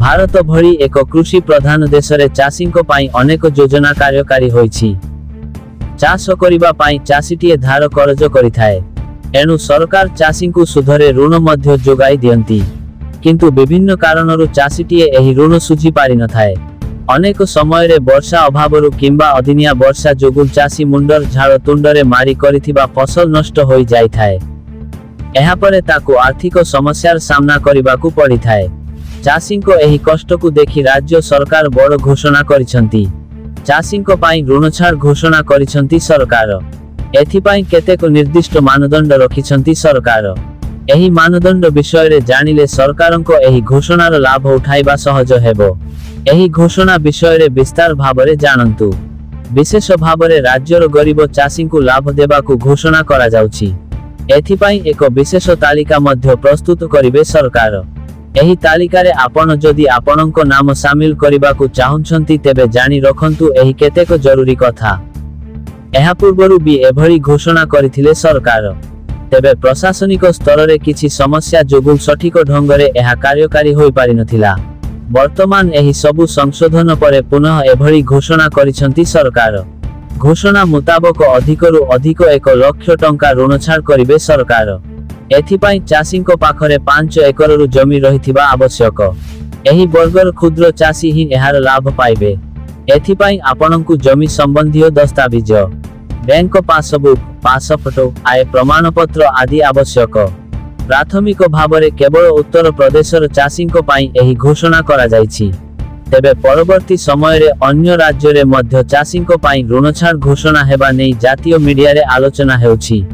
भारत भली एक कृषि प्रधान देश रे चाषींको पाई अनेक योजना कार्यकारी होईछि। चाष करिबा पाई चाषीटीए धार करज करिथाए, एणु सरकार चाषींकु सुधरे ऋण मध्य जोगाई दियंती, किंतु विभिन्न कारणरु चाषीटीए एही ऋण सुझी पारि नथाए। अनेक समय रे वर्षा अभावरु किंबा अदिनिया वर्षा जोगु चाषी मुंडर झाड़ तुंडरे मारी करिथिबा फसल नष्ट होई जाइथाए। एहा परे ताकु आर्थिक समस्यार सामना करिबाकु पड़िथाए। चाषींको एही कष्टकु देखि राज्य सरकार बड़ घोषणा करिसंती। चाषींको पाई ऋण छाड़ घोषणा करिसंती सरकार। एथिपाई केतेक निर्दिष्ट मानदंड रखिसंती सरकार। एही मानदंड विषय रे जानिले सरकारंको एही घोषणार लाभ उठाइबा सहज हेबो। एही घोषणा विषय रे विस्तार भाबरे जानंतु। विशेष भाबरे राज्यर गरीब चाषींकु लाभ देबाकु घोषणा करा जाउछि। एथिपाई एक विशेष तालिका मध्य प्रस्तुत करिवे सरकार। एही तालिकारे आपण जदि आपणको नाम शामिल करिबाकु चाहुछंती तेबे जानि रखंतु एही केतेक जरूरी कथा। एहा पूर्वरु भी एभली घोषणा करिथिले सरकार, तेबे प्रशासनिक स्तर रे किछि समस्या जोगु सठिक ढंगरे एहा कार्यकारी होई पारि नथिला। वर्तमान एही सबु संशोधन परे पुनः एभली घोषणा करिसंती सरकार। घोषणा मुताबक अधिकरु अधिक 1 लाख टंका ऋण छाड़ करिवे सरकार। एथिपाई चाषींको पाखरे 5 एकररु जमी रहिथिबा आवश्यक। एही वर्गर क्षुद्र चाषी ही एहार लाभ पाइबे। एथिपाई आपणंकु जमी संबंधी दस्तावेज, बैंक पासबुक, पासफोटो, आय प्रमाणपत्र आदि आवश्यक। प्राथमिक भावरे केवल उत्तर प्रदेशर चाषींको पाई एही घोषणा करा जाइछि। तेबे परवर्ती समय रे अन्य राज्य रे मध्य चाषींको पाई ऋण छाड़ घोषणा हेबा नै जातीय मीडिया रे आलोचना हेउछि।